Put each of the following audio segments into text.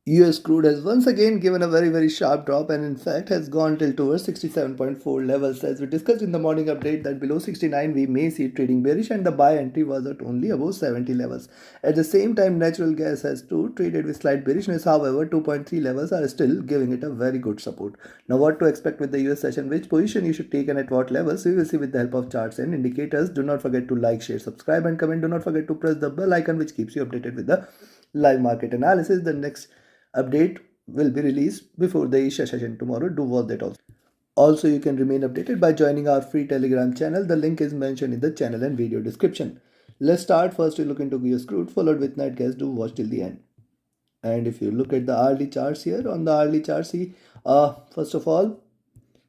US crude has once again given a very sharp drop and in fact has gone till towards 67.4 levels. As we discussed in the morning update that below 69 we may see trading bearish and the buy entry was at only above 70 levels. At the same time natural gas has too traded with slight bearishness, however 2.3 levels are still giving it a very good support. Now what to expect with the US session, which position you should take and at what levels, we will see with the help of charts and indicators. Do not forget to like, share, subscribe and comment. Do not forget to press the bell icon which keeps you updated with the live market analysis. The next update will be released before the Asia session tomorrow. Do watch that also. Also, you can remain updated by joining our free Telegram channel. The link is mentioned in the channel and video description. Let's start. First, we look into US crude, followed with night gas. Do watch till the end. And if you look at the hourly charts here, on the hourly chart, see, first of all,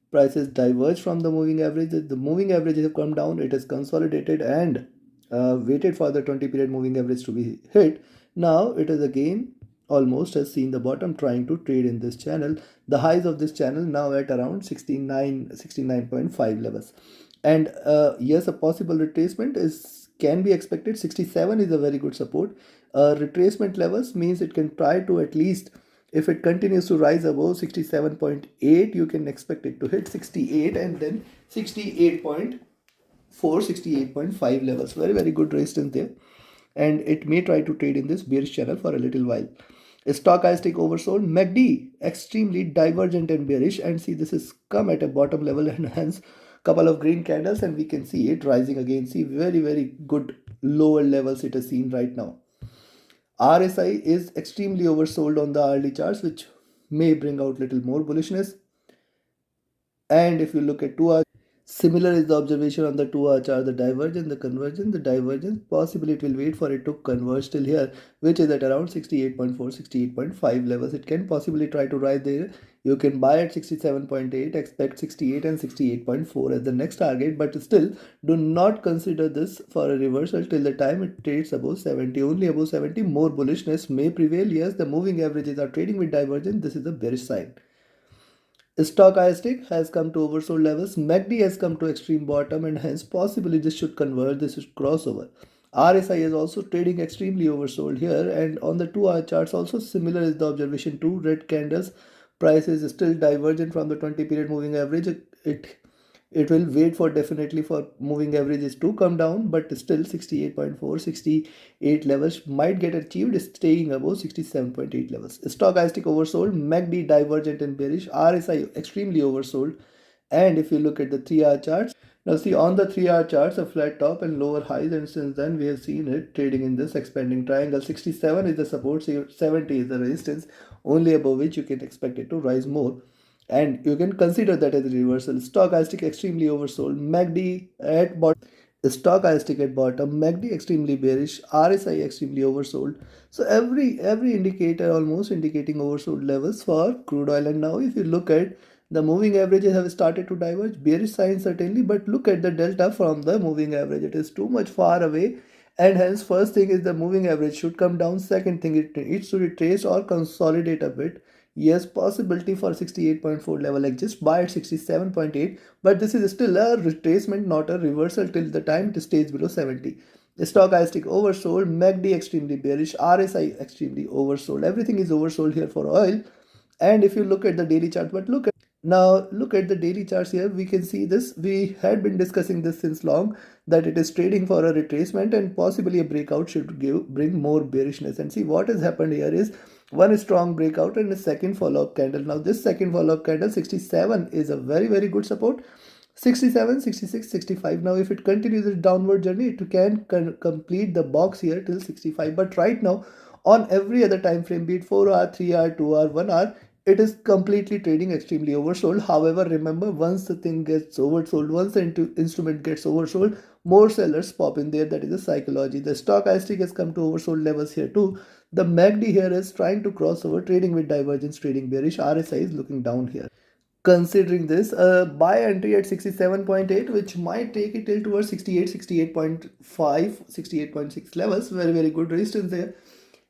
prices diverge from the moving average. The moving averages have come down. It is consolidated and waited for the 20 period moving average to be hit. Now it is again almost has seen the bottom, trying to trade in this channel. The highs of this channel now at around 69.5 levels. And yes, a possible retracement is can be expected. 67 is a very good support. Retracement levels means it can try to at least, if it continues to rise above 67.8, you can expect it to hit 68 and then 68.4, 68.5 levels. Very good resistance there. And it may try to trade in this bearish channel for a little while. Stochastic oversold, MACD extremely divergent and bearish, and see this is come at a bottom level and hence couple of green candles and we can see it rising again. See very good lower levels it is seen right now. RSI is extremely oversold on the hourly charts, which may bring out little more bullishness. And if you look at 2 hour, similar is the observation on the 2 hour chart. The divergence, the convergence, the divergence, possibly it will wait for it to converge till here, which is at around 68.4, 68.5 levels. It can possibly try to rise there. You can buy at 67.8, expect 68 and 68.4 as the next target, but still do not consider this for a reversal till the time it trades above 70. Only above 70, more bullishness may prevail. Yes, the moving averages are trading with divergence. This is a bearish sign. Stochastic has come to oversold levels. MACD has come to extreme bottom and hence possibly this should converge, this should cross over. RSI is also trading extremely oversold here, and on the 2 hour charts also similar is the observation too. Red candles, price is still divergent from the 20 period moving average. It will wait for definitely for moving averages to come down, but still 68.4, 68 levels might get achieved staying above 67.8 levels. Stochastic oversold, MACD divergent and bearish, RSI extremely oversold. And if you look at the 3 hour charts, now see on the 3 hour charts a flat top and lower highs, and since then we have seen it trading in this expanding triangle. 67 is the support, 70 is the resistance, only above which you can expect it to rise more. And you can consider that as a reversal. Stochastic extremely oversold, MACD at bottom, stochastic at bottom, MACD extremely bearish, RSI extremely oversold. So every indicator almost indicating oversold levels for crude oil. And now if you look at the moving averages have started to diverge, bearish signs certainly, but look at the delta from the moving average. It is too much far away, and hence first thing is the moving average should come down. Second thing, it should retrace or consolidate a bit. Yes, possibility for 68.4 level exists, buy at 67.8, but this is still a retracement, not a reversal till the time it stays below 70. Stochastic oversold, MACD extremely bearish, RSI extremely oversold. Everything is oversold here for oil. And if you look at the daily chart, but look at the daily charts here, we can see this. We had been discussing this since long, that it is trading for a retracement and possibly a breakout should bring more bearishness. And see what has happened here is one strong breakout and a second follow-up candle. Now this second follow-up candle 67 is a very good support. 67, 66, 65. Now if it continues its downward journey, it can complete the box here till 65. But right now on every other time frame, be it 4 hour, 3 hour, 2 hour, 1 hour, it is completely trading extremely oversold. However, remember, once the thing gets oversold, once the instrument gets oversold, more sellers pop in there. That is the psychology. The stochastic has come to oversold levels here too. The MACD here is trying to cross over, trading with divergence, trading bearish. RSI is looking down here. Considering this, a buy entry at 67.8, which might take it till towards 68, 68.5, 68.6 levels. Very good resistance there.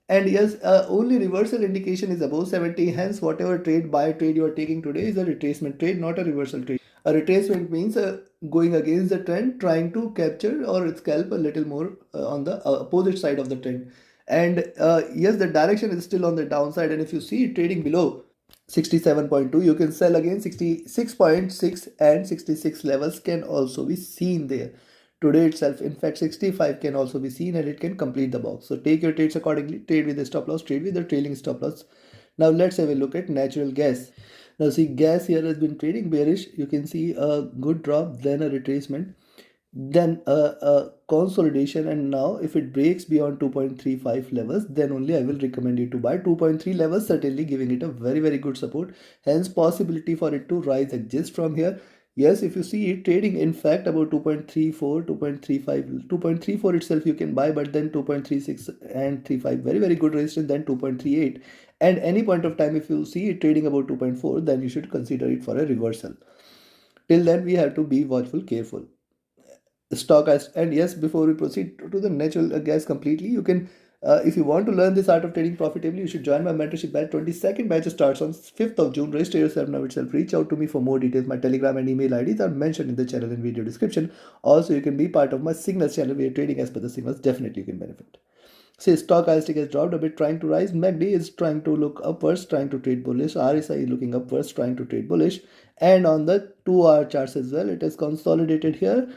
And yes, only reversal indication is above 70. Hence, whatever buy trade you are taking today is a retracement trade, not a reversal trade. A retracement means going against the trend, trying to capture or scalp a little more on the opposite side of the trend. And yes, the direction is still on the downside, and if you see it trading below 67.2, you can sell again. 66.6 and 66 levels can also be seen there today itself. In fact, 65 can also be seen, and it can complete the box. So take your trades accordingly. Trade with the stop loss, trade with the trailing stop loss. Now let's have a look at natural gas. Now see, gas here has been trading bearish. You can see a good drop, then a retracement, then a consolidation, and now if it breaks beyond 2.35 levels, then only I will recommend you to buy. 2.3 levels certainly giving it a very good support, hence possibility for it to rise exist from here. Yes, if you see it trading in fact about 2.34, 2.35, 2.34 itself you can buy, but then 2.36 and 35 very good resistance, then 2.38, and any point of time if you see it trading about 2.4, then you should consider it for a reversal. Till then we have to be watchful, careful. Stock as. And yes, before we proceed to the natural gas completely, you can if you want to learn this art of trading profitably, you should join my mentorship batch. 22nd batch starts on 5th of June. Register yourself now itself. Reach out to me for more details. My telegram and email IDs are mentioned in the channel and video description. Also, you can be part of my signals channel where trading as per the signals definitely you can benefit. Say stochastic has dropped a bit, trying to rise. MACD is trying to look upwards, trying to trade bullish. RSI is looking upwards, trying to trade bullish. And on the 2-hour charts as well, it is consolidated here.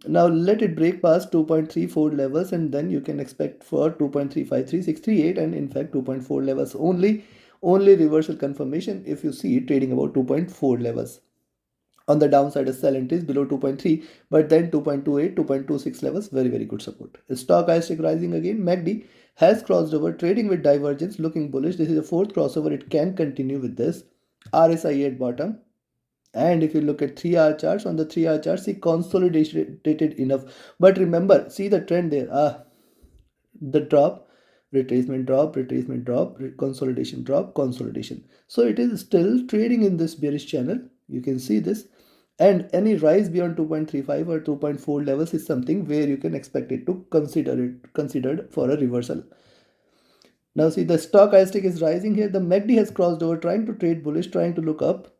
Now let it break past 2.34 levels, and then you can expect for 2.353638, and in fact 2.4 levels only. Only reversal confirmation if you see it trading about 2.4 levels. On the downside, a sell entry is below 2.3, but then 2.28, 2.26 levels, very good support. Stochastic rising again. MACD has crossed over, trading with divergence, looking bullish. This is the fourth crossover. It can continue with this. RSI at bottom. And if you look at 3-hour charts, on the 3-hour charts, see consolidated enough. But remember, see the trend there. The drop, retracement drop, consolidation drop, consolidation. So it is still trading in this bearish channel. You can see this. And any rise beyond 2.35 or 2.4 levels is something where you can expect it to considered for a reversal. Now see, the stochastic is rising here. The MACD has crossed over, trying to trade bullish, trying to look up,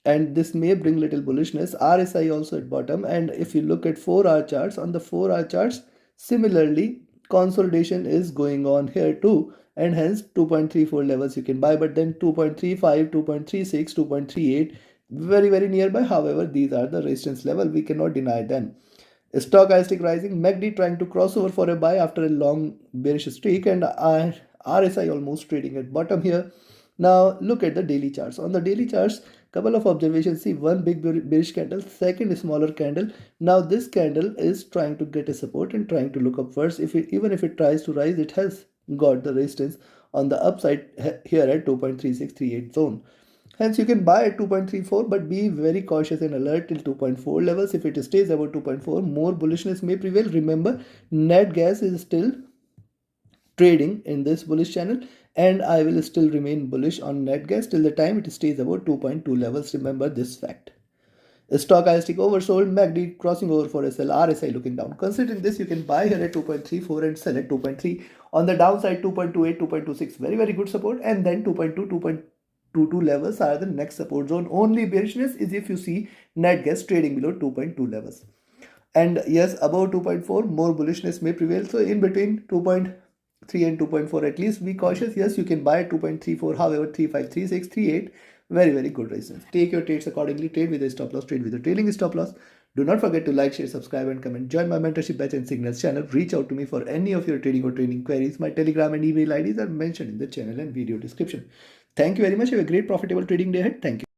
and this may bring little bullishness. RSI also at bottom, and if you look at 4-hour charts, on the 4-hour charts, similarly consolidation is going on here too, and hence 2.34 levels you can buy, but then 2.35, 2.36, 2.38 very nearby. However, these are the resistance level, we cannot deny them. Stochastic rising, MACD trying to cross over for a buy after a long bearish streak, and RSI almost trading at bottom here. Now look at the daily charts. On the daily charts, couple of observations. See, one big bearish candle, second smaller candle. Now this candle is trying to get a support and trying to look upwards. Even if it tries to rise, it has got the resistance on the upside here at 2.3638 zone. Hence, you can buy at 2.34, but be very cautious and alert till 2.4 levels. If it stays above 2.4, more bullishness may prevail. Remember, net gas is still trading in this bullish channel, and I will still remain bullish on net gas till the time it stays above 2.2 levels. Remember this fact. Stochastic oversold, MACD crossing over for a sell, RSI looking down. Considering this, you can buy here at 2.34 and sell at 2.3. On the downside, 2.28, 2.26, very good support, and then 2.2, 2.22 levels are the next support zone. Only bearishness is if you see net gas trading below 2.2 levels. And yes, above 2.4, more bullishness may prevail. So in between 2.3 and 2.4, at least be cautious. Yes, you can buy at 2.34, however, 3.5, 3.6, 3.8, very good resistance. Take your trades accordingly. Trade with a stop loss, trade with a trailing stop loss. Do not forget to like, share, subscribe, and comment. Join my mentorship batch and signals channel. Reach out to me for any of your trading or training queries. My telegram and email IDs are mentioned in the channel and video description. Thank you very much. Have a great profitable trading day ahead. Thank you.